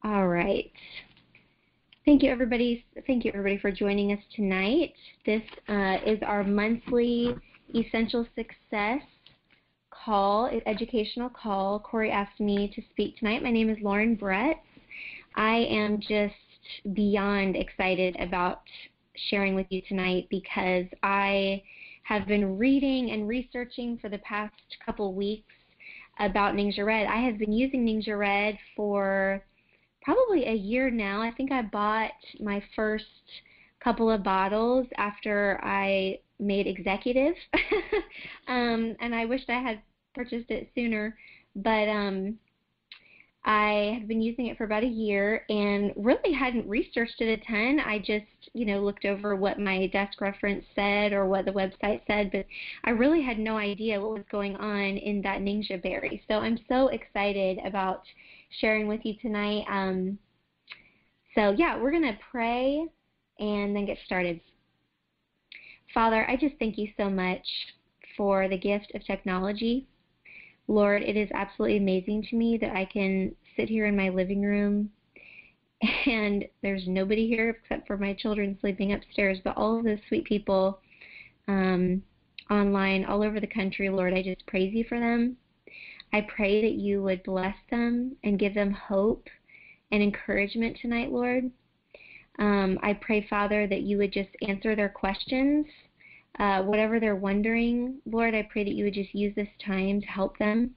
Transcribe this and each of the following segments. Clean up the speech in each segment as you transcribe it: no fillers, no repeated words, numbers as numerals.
All right. Thank you, everybody. Thank you, everybody, for joining us tonight. This is our monthly Essential Success call, educational call. Corey asked me to speak tonight. My name is Lauren Bretz. I am just beyond excited about sharing with you tonight because I have been reading and researching for the past couple weeks about Ningxia Red. I have been using Ningxia Red for probably a year now. I think I bought my first couple of bottles after I made executive, and I wished I had purchased it sooner, but I have been using it for about a year and really hadn't researched it a ton. I just, looked over what my desk reference said or what the website said, but I really had no idea what was going on in that Ningxia berry. So I'm so excited about sharing with you tonight. So yeah, we're going to pray and then get started. Father, I just thank you so much for the gift of technology. Lord, it is absolutely amazing to me that I can sit here in my living room and there's nobody here except for my children sleeping upstairs, but all of those sweet people online all over the country, Lord, I just praise you for them. I pray that you would bless them and give them hope and encouragement tonight, Lord. I pray, Father, that you would just answer their questions. Whatever they're wondering, Lord, I pray that you would just use this time to help them.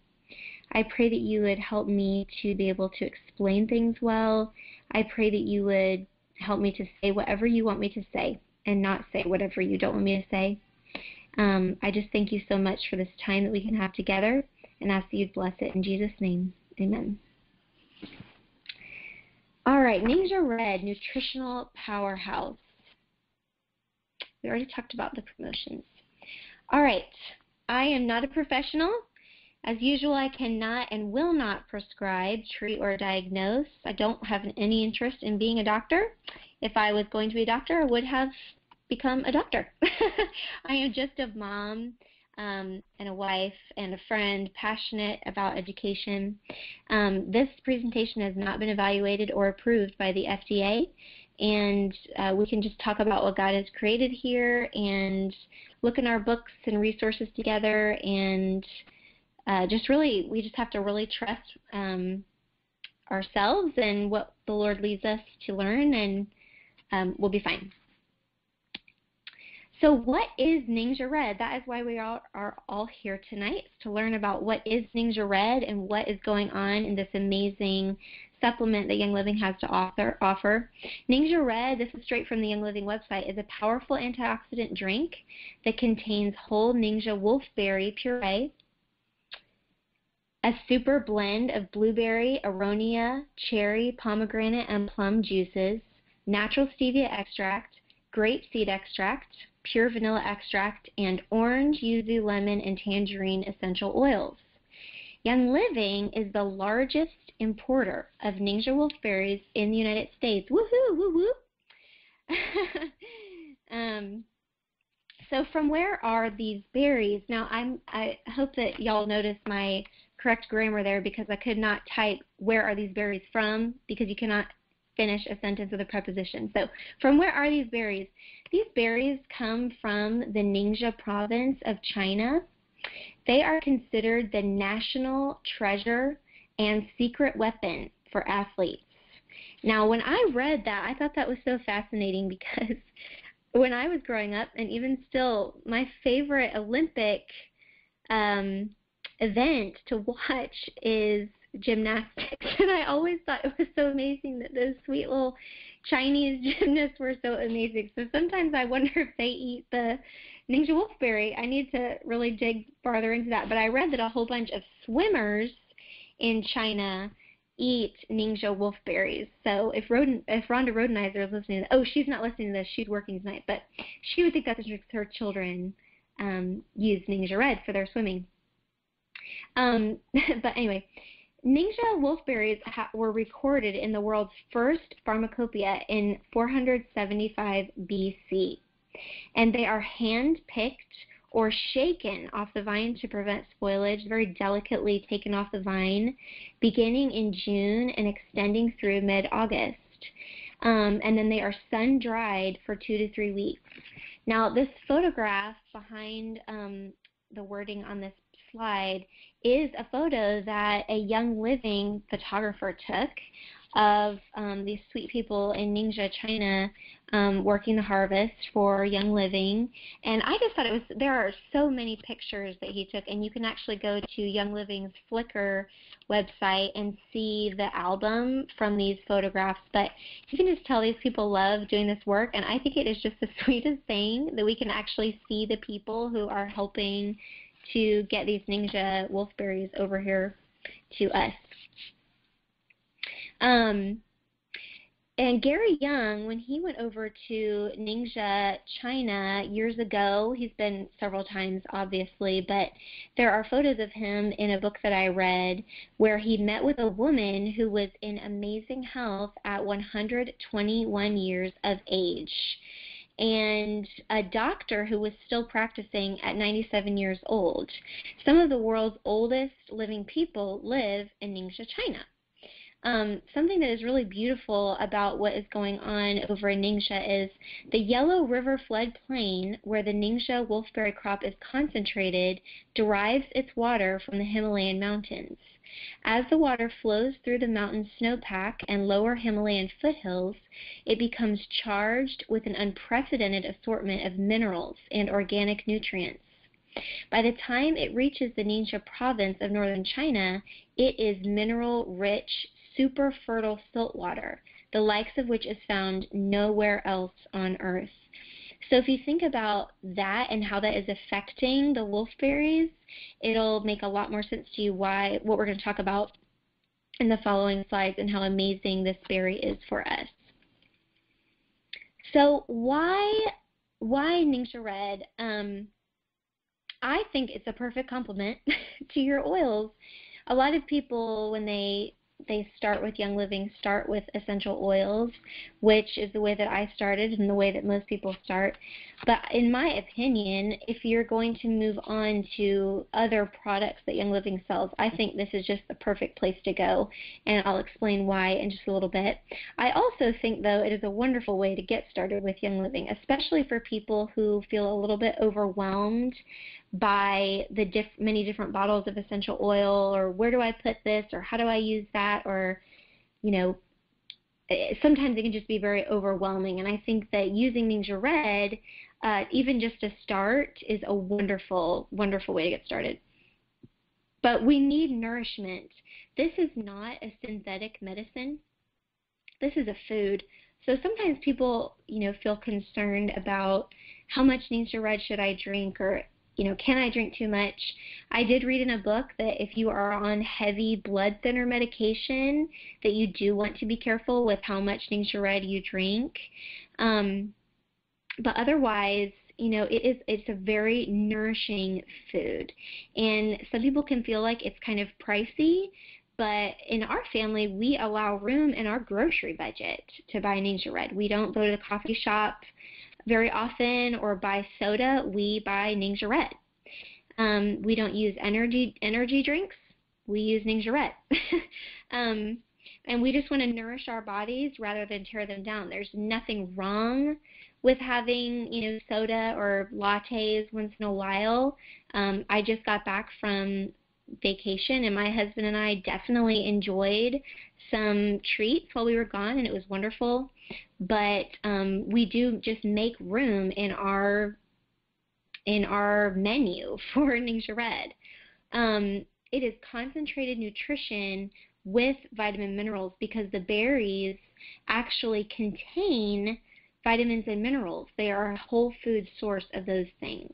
I pray that you would help me to be able to explain things well. I pray that you would help me to say whatever you want me to say and not say whatever you don't want me to say. I just thank you so much for this time that we can have together and ask that you'd bless it in Jesus' name. Amen. All right, Ningxia Red, Nutritional Powerhouse. We already talked about the promotions. All right, I am not a professional. As usual, I cannot and will not prescribe, treat, or diagnose. I don't have any interest in being a doctor. If I was going to be a doctor, I would have become a doctor. I am just a mom and a wife and a friend, passionate about education. This presentation has not been evaluated or approved by the FDA. And we can just talk about what God has created here and look in our books and resources together and we just have to really trust ourselves and what the Lord leads us to learn, and we'll be fine. So what is Ningxia Red? That is why we are all here tonight, to learn about what is Ningxia Red and what is going on in this amazing supplement that Young Living has to offer. Ningxia Red, this is straight from the Young Living website, is a powerful antioxidant drink that contains whole Ningxia wolfberry puree, a super blend of blueberry, aronia, cherry, pomegranate, and plum juices, natural stevia extract, grape seed extract, pure vanilla extract, and orange, yuzu, lemon, and tangerine essential oils. Young Living is the largest importer of Ningxia wolfberries in the United States. Woohoo, woo woo. So from where are these berries? Now I hope that y'all noticed my correct grammar there, because I could not type where are these berries from, because you cannot finish a sentence with a preposition. So from where are these berries? These berries come from the Ningxia province of China. They are considered the national treasure and secret weapon for athletes. Now, when I read that, I thought that was so fascinating, because when I was growing up, and even still, my favorite Olympic event to watch is gymnastics, and I always thought it was so amazing that those sweet little Chinese gymnasts were so amazing. So sometimes I wonder if they eat the Ningxia wolfberry. I need to really dig farther into that. But I read that a whole bunch of swimmers in China eat Ningxia wolfberries. So if Rhonda Rodenizer is listening, she's not listening to this, she's working tonight, but she would think that's her children use Ningxia Red for their swimming. But anyway, Ningxia wolfberries were recorded in the world's first pharmacopoeia in 475 BC, and they are hand-picked or shaken off the vine to prevent spoilage, very delicately taken off the vine, beginning in June and extending through mid-August. And then they are sun-dried for 2 to 3 weeks. Now, this photograph behind the wording on this slide is a photo that a Young Living photographer took of these sweet people in Ningxia, China, working the harvest for Young Living. And I just thought there are so many pictures that he took, and you can actually go to Young Living's Flickr website and see the album from these photographs. But you can just tell these people love doing this work, and I think it is just the sweetest thing that we can actually see the people who are helping to get these Ningxia wolfberries over here to us. And Gary Young, when he went over to Ningxia, China years ago, he's been several times obviously, but there are photos of him in a book that I read where he met with a woman who was in amazing health at 121 years of age, and a doctor who was still practicing at 97 years old. Some of the world's oldest living people live in Ningxia, China. Something that is really beautiful about what is going on over in Ningxia is the Yellow River floodplain, where the Ningxia wolfberry crop is concentrated, derives its water from the Himalayan mountains. As the water flows through the mountain snowpack and lower Himalayan foothills, it becomes charged with an unprecedented assortment of minerals and organic nutrients. By the time it reaches the Ningxia province of northern China, it is mineral-rich, super fertile silt water, the likes of which is found nowhere else on Earth. So if you think about that and how that is affecting the wolfberries, it'll make a lot more sense to you what we're going to talk about in the following slides and how amazing this berry is for us. So why Ningxia Red? I think it's a perfect complement to your oils. A lot of people, when they start with Young Living, start with essential oils, which is the way that I started and the way that most people start. But in my opinion, if you're going to move on to other products that Young Living sells, I think this is just the perfect place to go, and I'll explain why in just a little bit. I also think, though, it is a wonderful way to get started with Young Living, especially for people who feel a little bit overwhelmed by the many different bottles of essential oil, or where do I put this, or how do I use that, or, you know, sometimes it can just be very overwhelming. And I think that using Ningxia Red, even just to start, is a wonderful, wonderful way to get started. But we need nourishment. This is not a synthetic medicine. This is a food. So sometimes people, feel concerned about how much Ningxia Red should I drink, or can I drink too much? I did read in a book that if you are on heavy blood thinner medication, that you do want to be careful with how much Ningxia Red you drink. But otherwise, it's a very nourishing food. And some people can feel like it's kind of pricey, but in our family, we allow room in our grocery budget to buy Ningxia Red. We don't go to the coffee shop very often or buy soda. We buy Ningxia Red. We don't use energy drinks. We use Ningxia Red. And we just want to nourish our bodies rather than tear them down. There's nothing wrong with having, soda or lattes once in a while. I just got back from vacation, and my husband and I definitely enjoyed some treats while we were gone, and it was wonderful. But we do just make room in our menu for Ningxia Red. It is concentrated nutrition with vitamin minerals because the berries actually contain vitamins and minerals. They are a whole food source of those things.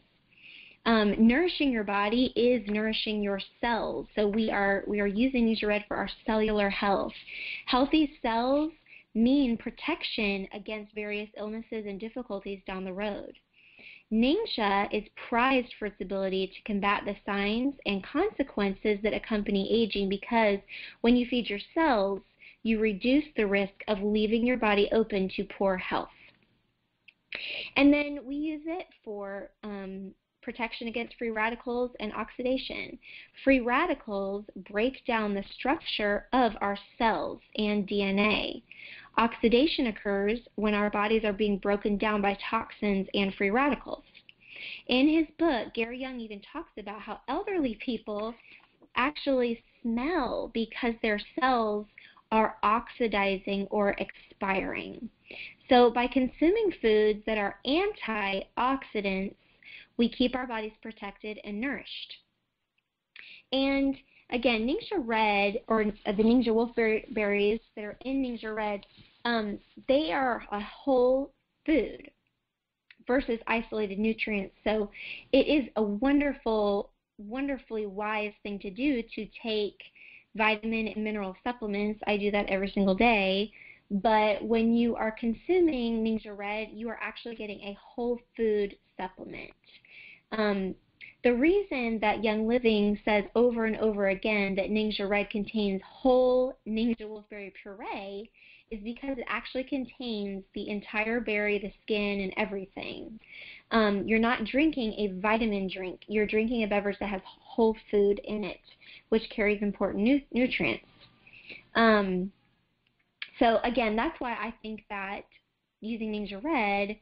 Nourishing your body is nourishing your cells. So we are using Ningxia Red for our cellular health. Healthy cells mean protection against various illnesses and difficulties down the road. Ningxia is prized for its ability to combat the signs and consequences that accompany aging, because when you feed your cells, you reduce the risk of leaving your body open to poor health. And then we use it for protection against free radicals, and oxidation. Free radicals break down the structure of our cells and DNA. Oxidation occurs when our bodies are being broken down by toxins and free radicals. In his book, Gary Young even talks about how elderly people actually smell because their cells are oxidizing or expiring. So by consuming foods that are antioxidants, we keep our bodies protected and nourished. And again, Ningxia Red, or the Ningxia wolfberries that are in Ningxia Red, they are a whole food versus isolated nutrients. So it is a wonderfully wise thing to do to take vitamin and mineral supplements. I do that every single day. But when you are consuming Ningxia Red, you are actually getting a whole food supplement. The reason that Young Living says over and over again that Ningxia Red contains whole Ningxia wolfberry puree is because it actually contains the entire berry, the skin, and everything. You're not drinking a vitamin drink. You're drinking a beverage that has whole food in it, which carries important nutrients. So again, that's why I think that using Ningxia Red,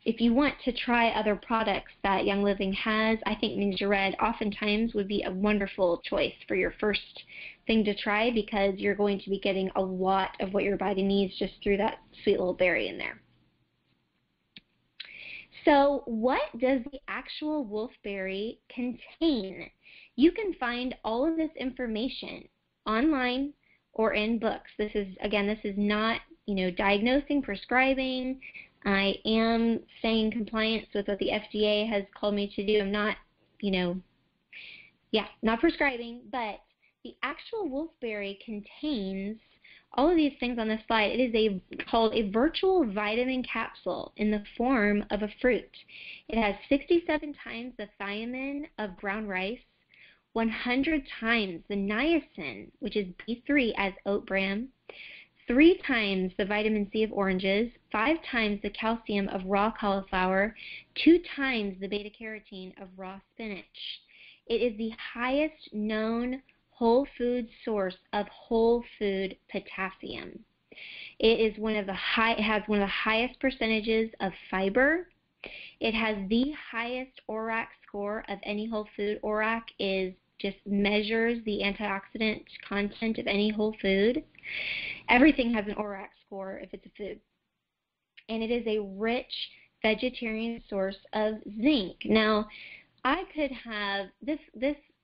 if you want to try other products that Young Living has, I think Ningxia Red oftentimes would be a wonderful choice for your first thing to try, because you're going to be getting a lot of what your body needs just through that sweet little berry in there. So what does the actual wolfberry contain? You can find all of this information online or in books. This is not, diagnosing, prescribing. I am staying in compliance with what the FDA has called me to do. I'm not, not prescribing, but the actual wolfberry contains all of these things on this slide. It is called a virtual vitamin capsule in the form of a fruit. It has 67 times the thiamine of brown rice, 100 times the niacin, which is B3 as oat bran, 3 times the vitamin C of oranges, 5 times the calcium of raw cauliflower, 2 times the beta-carotene of raw spinach. It is the highest known whole food source of whole food potassium. It has one of the highest percentages of fiber. It has the highest ORAC score of any whole food. ORAC just measures the antioxidant content of any whole food. Everything has an ORAC score if it's a food. And it is a rich vegetarian source of zinc. Now, I could have, this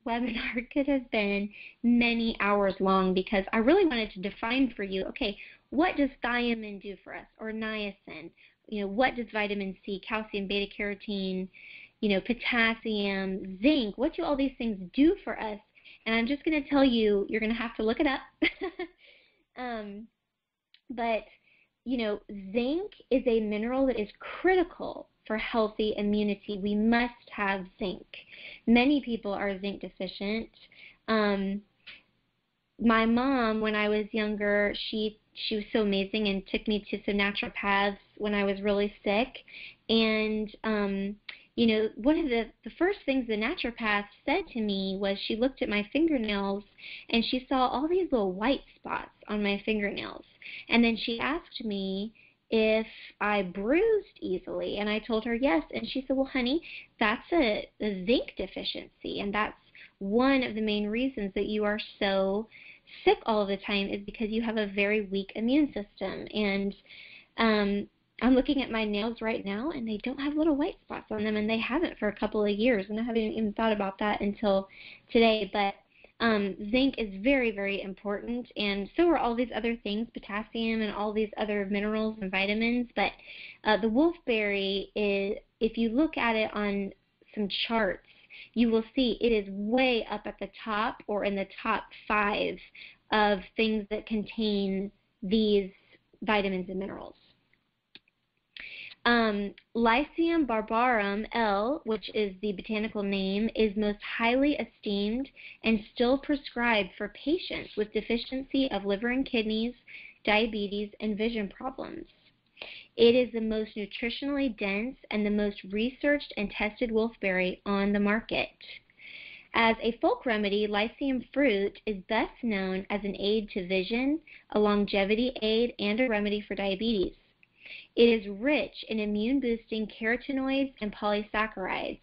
webinar could have been many hours long, because I really wanted to define for you, okay, what does thiamine do for us, or niacin? What does vitamin C, calcium, beta-carotene, potassium, zinc, what do all these things do for us? And I'm just going to tell you, you're going to have to look it up. But, zinc is a mineral that is critical for healthy immunity. We must have zinc. Many people are zinc deficient. My mom, when I was younger, she was so amazing and took me to some naturopaths when I was really sick. And, one of the first things the naturopath said to me was, she looked at my fingernails and she saw all these little white spots on my fingernails. And then she asked me if I bruised easily, and I told her yes. And she said, well, honey, that's a zinc deficiency, and that's one of the main reasons that you are so sick all the time, is because you have a very weak immune system. And I'm looking at my nails right now, and they don't have little white spots on them, and they haven't for a couple of years, and I haven't even thought about that until today. But zinc is very, very important, and so are all these other things, potassium and all these other minerals and vitamins. But the wolfberry is, if you look at it on some charts, you will see it is way up at the top, or in the top 5 of things that contain these vitamins and minerals. Lycium barbarum L, which is the botanical name, is most highly esteemed and still prescribed for patients with deficiency of liver and kidneys, diabetes, and vision problems. It is the most nutritionally dense and the most researched and tested wolfberry on the market. As a folk remedy, Lycium fruit is best known as an aid to vision, a longevity aid, and a remedy for diabetes. It is rich in immune-boosting carotenoids and polysaccharides.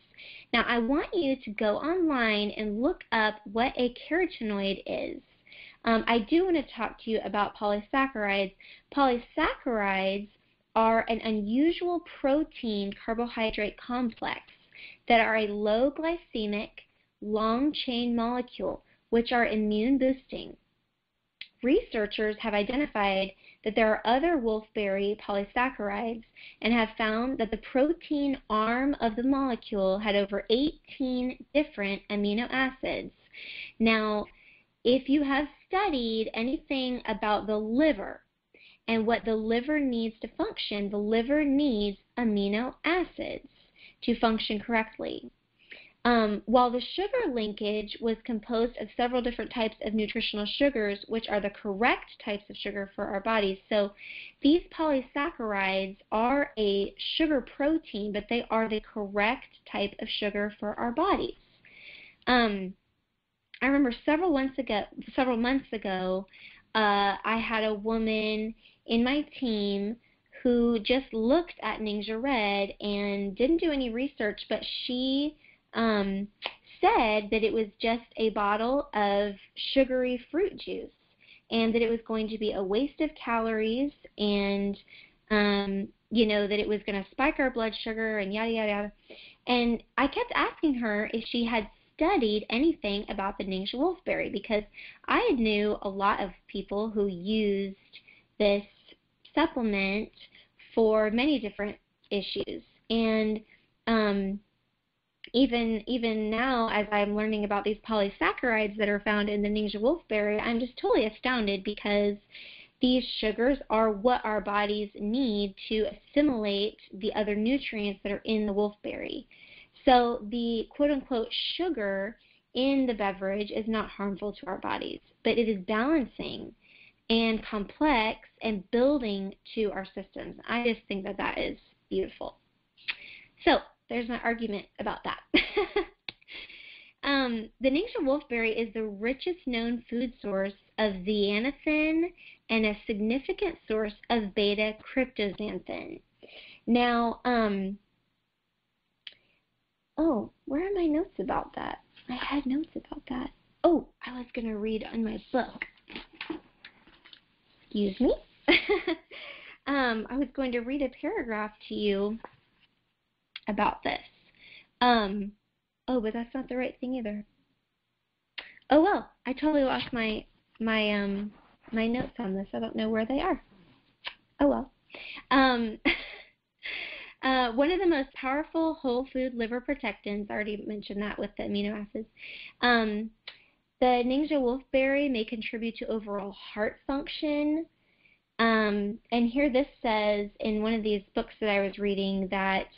Now, I want you to go online and look up what a carotenoid is. I do want to talk to you about polysaccharides. Polysaccharides are an unusual protein carbohydrate complex that are a low glycemic, long-chain molecule, which are immune-boosting. Researchers have identified that there are other wolfberry polysaccharides and have found that the protein arm of the molecule had over 18 different amino acids. Now, if you have studied anything about the liver and what the liver needs to function, the liver needs amino acids to function correctly. While the sugar linkage was composed of several different types of nutritional sugars, which are the correct types of sugar for our bodies. So these polysaccharides are a sugar protein, but they are the correct type of sugar for our bodies. I remember several months ago, I had a woman in my team who just looked at Ningxia Red and didn't do any research, but she said that it was just a bottle of sugary fruit juice and that it was going to be a waste of calories and, you know, that it was going to spike our blood sugar and yada, yada, yada. And I kept asking her if she had studied anything about the Ningxia wolfberry, because I knew a lot of people who used this supplement for many different issues. And even now, as I'm learning about these polysaccharides that are found in the Ningxia wolfberry, I'm just totally astounded, because these sugars are what our bodies need to assimilate the other nutrients that are in the wolfberry. So the quote-unquote sugar in the beverage is not harmful to our bodies, but it is balancing and complex and building to our systems. I just think that that is beautiful. So there's my argument about that. The Ningxia wolfberry is the richest known food source of zeaxanthin and a significant source of beta-cryptoxanthin. Now, oh, where are my notes about that? I had notes about that. Oh, I was going to read on my book. Excuse me. I was going to read a paragraph to you about this. Oh, but that's not the right thing either. Oh well, I totally lost my notes on this. I don't know where they are. Oh well. One of the most powerful whole food liver protectants, I already mentioned that with the amino acids. The Ningxia wolfberry may contribute to overall heart function. And here this says in one of these books that I was reading that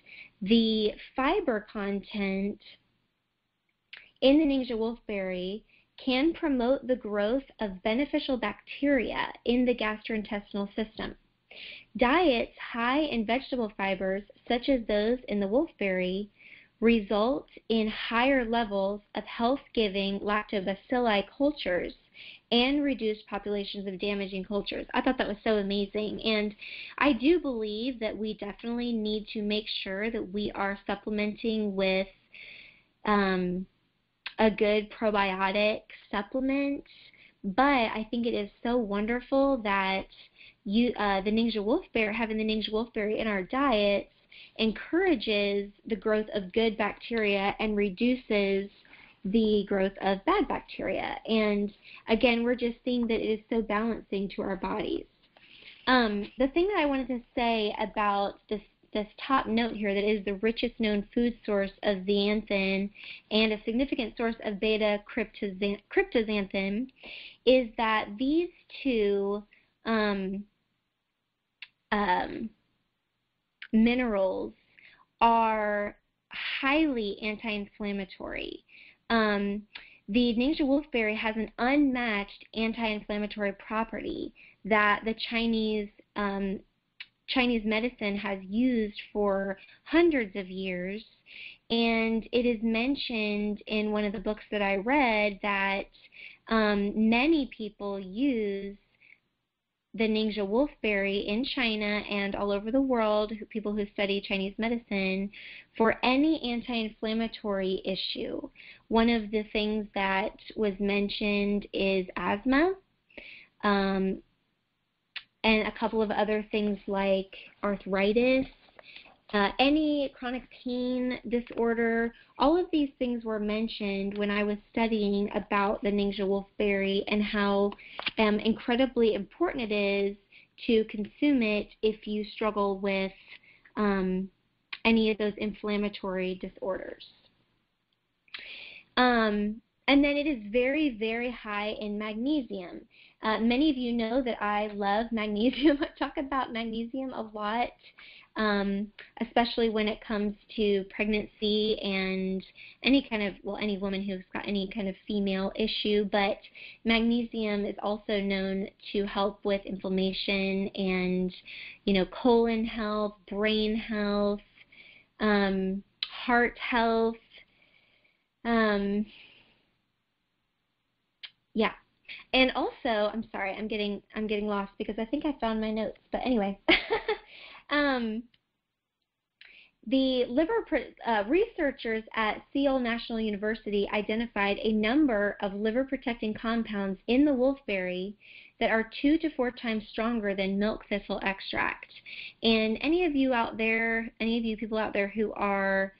the fiber content in the Ningxia wolfberry can promote the growth of beneficial bacteria in the gastrointestinal system. Diets high in vegetable fibers, such as those in the wolfberry, result in higher levels of health-giving lactobacilli cultures and reduced populations of damaging cultures. I thought that was so amazing, and I do believe that we definitely need to make sure that we are supplementing with a good probiotic supplement, but I think it is so wonderful that having the Ningxia wolfberry in our diets encourages the growth of good bacteria and reduces the growth of bad bacteria. And again, we're just seeing that it is so balancing to our bodies. The thing that I wanted to say about this top note here, that is the richest known food source of zeaxanthin and a significant source of beta-cryptoxanthin, is that these two minerals are highly anti-inflammatory. The Ningxia wolfberry has an unmatched anti-inflammatory property that the Chinese medicine has used for hundreds of years. And it is mentioned in one of the books that I read that many people use the Ningxia wolfberry in China and all over the world, people who study Chinese medicine, for any anti-inflammatory issue. One of the things that was mentioned is asthma, and a couple of other things like arthritis, any chronic pain disorder. All of these things were mentioned when I was studying about the Ningxia wolfberry and how incredibly important it is to consume it if you struggle with any of those inflammatory disorders. And then it is very, very high in magnesium. Many of you know that I love magnesium. I talk about magnesium a lot, especially when it comes to pregnancy and any kind of, well, any woman who's got any kind of female issue. But magnesium is also known to help with inflammation and, you know, colon health, brain health, heart health. Yeah. And also, I'm sorry, I'm getting lost because I think I found my notes. But anyway, the liver researchers at Seoul National University identified a number of liver-protecting compounds in the wolfberry that are 2 to 4 times stronger than milk thistle extract. And any of you people out there who are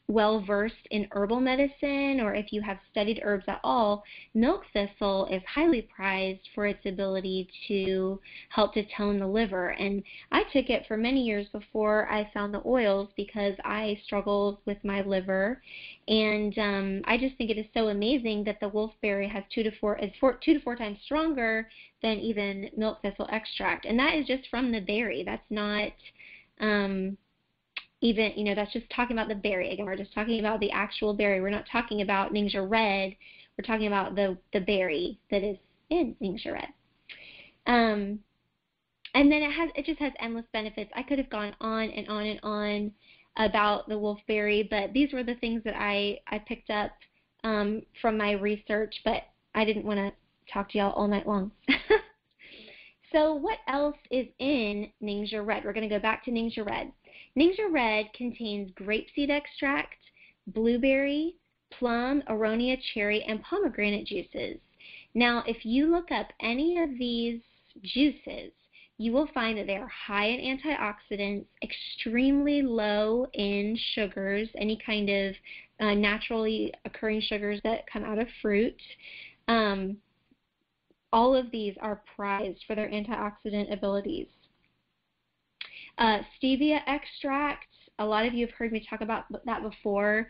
well-versed in herbal medicine, or if you have studied herbs at all, milk thistle is highly prized for its ability to help to tone the liver. And I took it for many years before I found the oils because I struggled with my liver. And I just think it is so amazing that the wolfberry has 2 to 4 times stronger than even milk thistle extract. And that is just from the berry. That's not even, you know, that's just talking about the berry. Again, we're just talking about the actual berry. We're not talking about Ningxia Red. We're talking about the berry that is in Ningxia Red. And then it just has endless benefits. I could have gone on and on and on about the wolfberry, but these were the things that I picked up from my research, but I didn't want to talk to y'all all night long. So what else is in Ningxia Red? We're going to go back to Ningxia Red. Ningxia Red contains grapeseed extract, blueberry, plum, aronia, cherry, and pomegranate juices. Now, if you look up any of these juices, you will find that they are high in antioxidants, extremely low in sugars, any kind of naturally occurring sugars that come out of fruit. All of these are prized for their antioxidant abilities. Stevia extract, a lot of you have heard me talk about that before.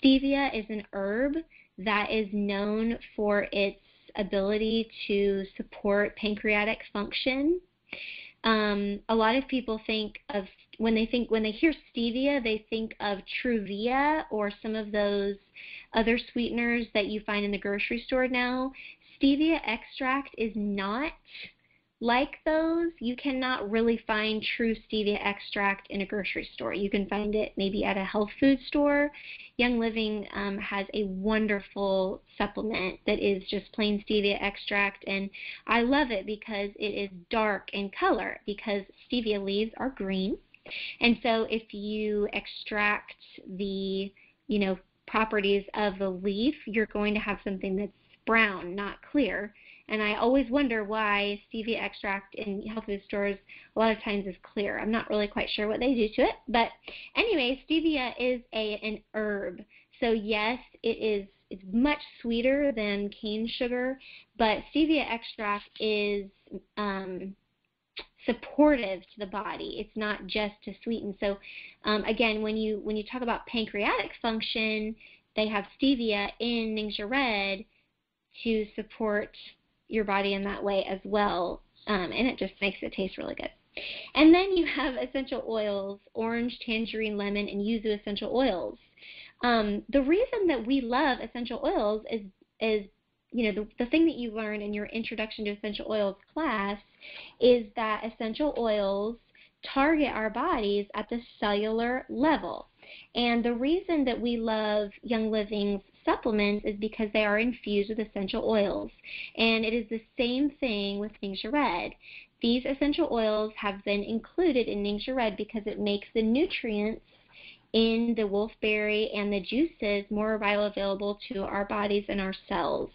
Stevia is an herb that is known for its ability to support pancreatic function. A lot of people think of, when they hear stevia, they think of Truvia or some of those other sweeteners that you find in the grocery store now. Stevia extract is not like those. You cannot really find true stevia extract in a grocery store. You can find it maybe at a health food store. Young Living has a wonderful supplement that is just plain stevia extract, and I love it because it is dark in color because stevia leaves are green. And so if you extract the, you know, properties of the leaf, you're going to have something that's brown, not clear. And I always wonder why stevia extract in health food stores a lot of times is clear. I'm not really quite sure what they do to it. But anyway, stevia is an herb. So yes, it's much sweeter than cane sugar, but stevia extract is supportive to the body. It's not just to sweeten. So again, when you talk about pancreatic function, they have stevia in Ningxia Red to support your body in that way as well, and it just makes it taste really good. And then you have essential oils, orange, tangerine, lemon, and yuzu essential oils. The reason that we love essential oils is the thing that you learn in your Introduction to Essential Oils class is that essential oils target our bodies at the cellular level. And the reason that we love Young Living's supplements is because they are infused with essential oils. And it is the same thing with Ningxia Red. These essential oils have been included in Ningxia Red because it makes the nutrients in the wolfberry and the juices more bioavailable to our bodies and our cells.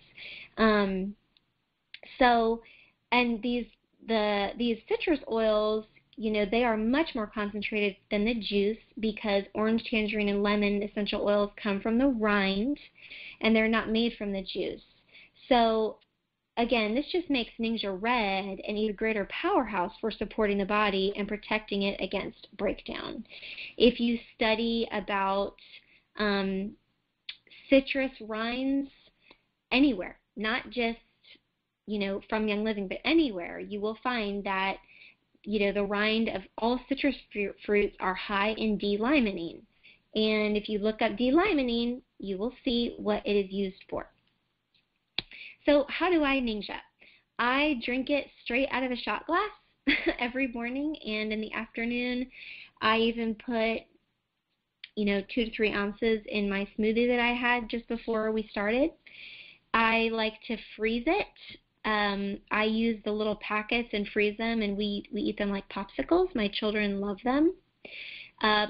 And these citrus oils, they are much more concentrated than the juice because orange, tangerine, and lemon essential oils come from the rind, and they're not made from the juice. So again, this just makes Ningxia Red an even greater powerhouse for supporting the body and protecting it against breakdown. If you study about citrus rinds anywhere, not just from Young Living, but anywhere, you will find that the rind of all citrus fruits are high in D-limonene. And if you look up D-limonene, you will see what it is used for. So how do I Ningxia? I drink it straight out of a shot glass every morning, and in the afternoon I even put 2 to 3 ounces in my smoothie that I had just before we started. I like to freeze it. I use the little packets and freeze them, and we eat them like popsicles. My children love them. One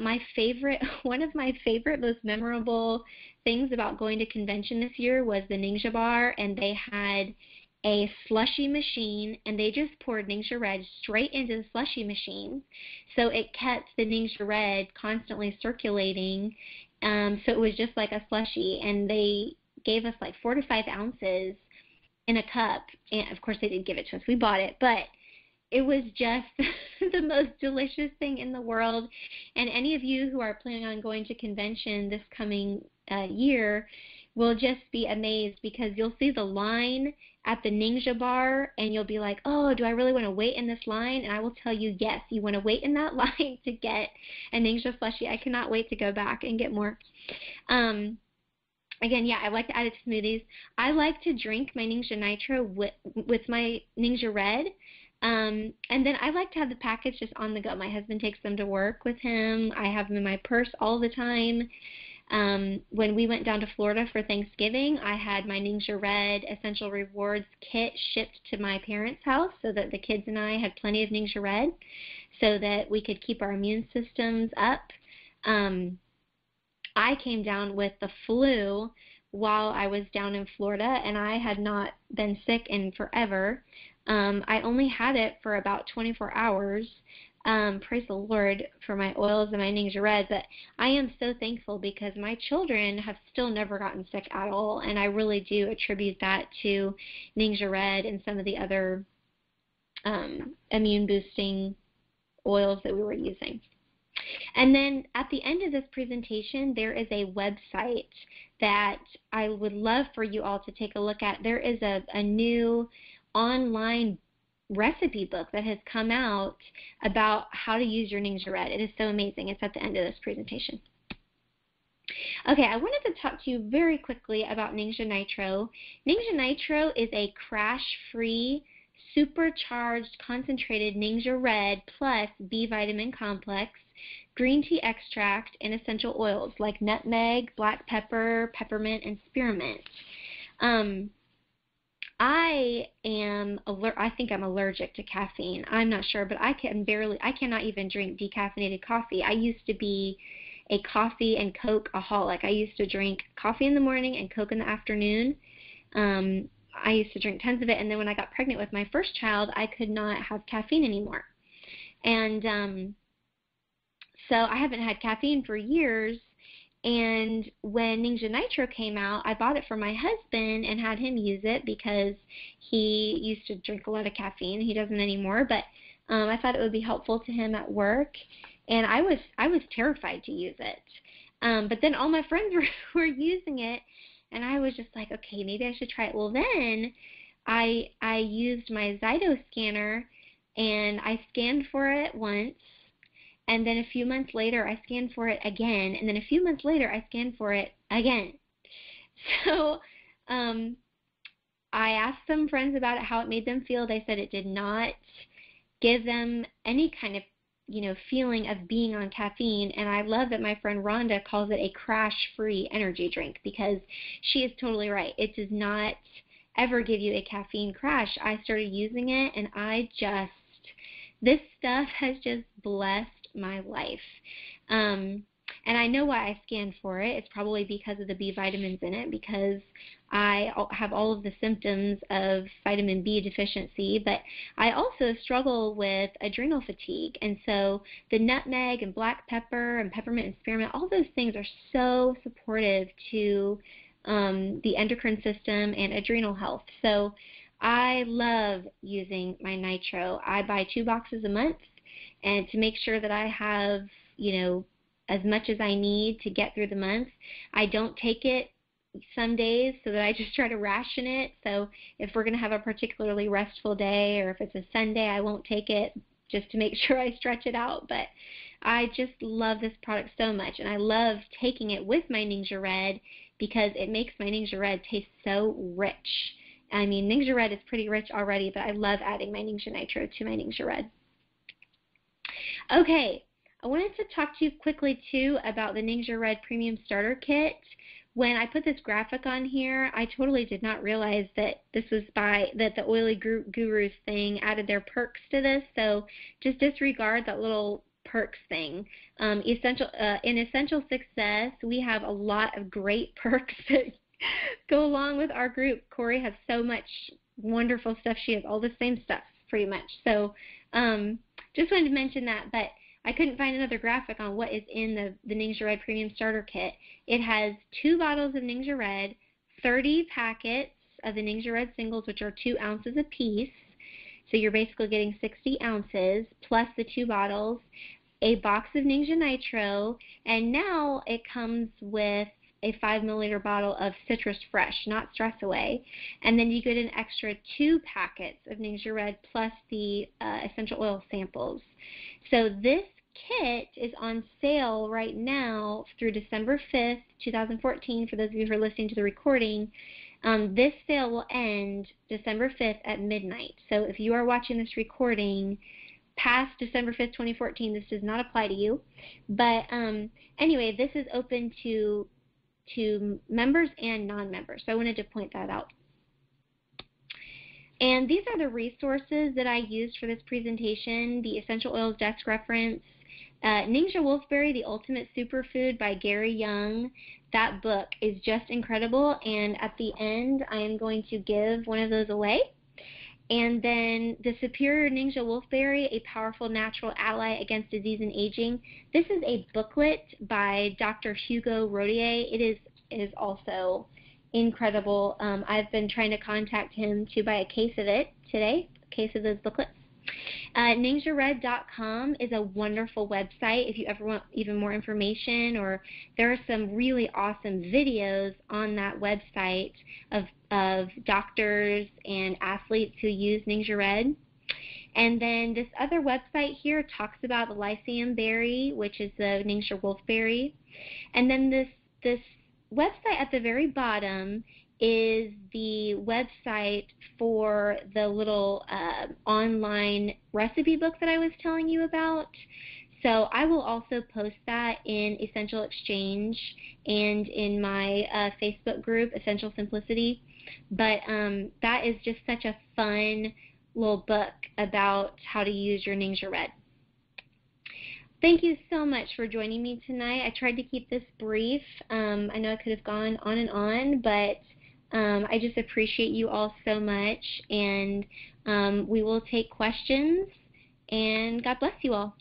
of my favorite, most memorable things about going to convention this year was the Ningxia bar, and they had a slushy machine, and they just poured Ningxia Red straight into the slushy machine, so it kept the Ningxia Red constantly circulating, so it was just like a slushy, and they gave us like 4 to 5 ounces in a cup, and of course they didn't give it to us, we bought it, but it was just the most delicious thing in the world. And any of you who are planning on going to convention this coming year will just be amazed, because you'll see the line at the Ningxia bar and you'll be like, oh, do I really want to wait in this line? And I will tell you, yes, you want to wait in that line to get a Ningxia slushie. I cannot wait to go back and get more. Again, yeah, I like to add it to smoothies. I like to drink my NingXia Nitro with my Ningxia Red. And then I like to have the packets just on the go. My husband takes them to work with him. I have them in my purse all the time. When we went down to Florida for Thanksgiving, I had my NingXia Red Essential Rewards kit shipped to my parents' house so that the kids and I had plenty of NingXia Red so that we could keep our immune systems up. I came down with the flu while I was down in Florida, and I had not been sick in forever. I only had it for about 24 hours. Praise the Lord for my oils and my NingXia Red, but I am so thankful because my children have still never gotten sick at all, and I really do attribute that to NingXia Red and some of the other immune boosting oils that we were using. And then at the end of this presentation, there is a website that I would love for you all to take a look at. There is a new online recipe book that has come out about how to use your NingXia Red. It is so amazing. It's at the end of this presentation. Okay, I wanted to talk to you very quickly about NingXia Nitro. NingXia Nitro is a crash-free, supercharged, concentrated NingXia Red plus B vitamin complex, green tea extract, and essential oils like nutmeg, black pepper, peppermint, and spearmint. I think I'm allergic to caffeine. I'm not sure, but I cannot even drink decaffeinated coffee. I used to be a coffee and Coke-aholic. I used to drink coffee in the morning and Coke in the afternoon. I used to drink tons of it, and then when I got pregnant with my first child, I could not have caffeine anymore. And so I haven't had caffeine for years, and when NingXia Nitro came out, I bought it for my husband and had him use it because he used to drink a lot of caffeine. He doesn't anymore, but I thought it would be helpful to him at work, and I was terrified to use it. But then all my friends were using it, and I was just like, okay, maybe I should try it. Well, then I used my Zyto scanner, and I scanned for it once, and then a few months later I scanned for it again, and then a few months later I scanned for it again. So I asked some friends about it, how it made them feel. They said it did not give them any kind of, feeling of being on caffeine. And I love that my friend Rhonda calls it a crash-free energy drink, because she is totally right. It does not ever give you a caffeine crash. I started using it, and this stuff has just blessed my life. And I know why I scanned for it. It's probably because of the B vitamins in it, because I have all of the symptoms of vitamin B deficiency, but I also struggle with adrenal fatigue. And so the nutmeg and black pepper and peppermint and spearmint, all those things are so supportive to the endocrine system and adrenal health. So I love using my Nitro. I buy 2 boxes a month, and to make sure that I have, as much as I need to get through the month. I don't take it some days, so that I just try to ration it. So if we're going to have a particularly restful day, or if it's a Sunday, I won't take it, just to make sure I stretch it out. But I just love this product so much, and I love taking it with my Ningxia Red, because it makes my Ningxia Red taste so rich. I mean, Ningxia Red is pretty rich already, but I love adding my Ningxia Nitro to my Ningxia Red. Okay, I wanted to talk to you quickly too about the Ningxia Red Premium Starter Kit. When I put this graphic on here, I totally did not realize that this was that the Oily Gurus thing added their perks to this, so just disregard that little perks thing. In Essential Success, we have a lot of great perks that go along with our group. Corey has so much wonderful stuff. She has all the same stuff, pretty much. So just wanted to mention that, but I couldn't find another graphic on what is in the Ningxia Red Premium Starter Kit. It has 2 bottles of Ningxia Red, 30 packets of the Ningxia Red singles, which are 2 ounces apiece. So you're basically getting 60 ounces, plus the 2 bottles, a box of Ningxia Nitro, and now it comes with a 5 milliliter bottle of Citrus Fresh, not Stress Away, and then you get an extra 2 packets of Ningxia Red plus the essential oil samples. So this kit is on sale right now through December 5th, 2014, for those of you who are listening to the recording. This sale will end December 5th at midnight. So if you are watching this recording past December 5th, 2014, this does not apply to you. But anyway, this is open to members and non-members, so I wanted to point that out. And these are the resources that I used for this presentation: the Essential Oils Desk Reference, Ningxia Wolfberry, The Ultimate Superfood by Gary Young. That book is just incredible, and at the end I am going to give one of those away. And then The Superior Ningxia Wolfberry, A Powerful Natural Ally Against Disease and Aging. This is a booklet by Dr. Hugo Rodier. It is also incredible. I've been trying to contact him to buy a case of it today, a case of those booklets. NingxiaRed.com is a wonderful website if you ever want even more information, or there are some really awesome videos on that website of doctors and athletes who use Ningxia Red. And then this other website here talks about the Lycium berry, which is the Ningxia Wolfberry. And then this website at the very bottom is the website for the little online recipe book that I was telling you about. So I will also post that in Essential Exchange and in my Facebook group, Essential Simplicity. But that is just such a fun little book about how to use your Ningxia Red. Thank you so much for joining me tonight. I tried to keep this brief. I know I could have gone on and on, but I just appreciate you all so much, and we will take questions, and God bless you all.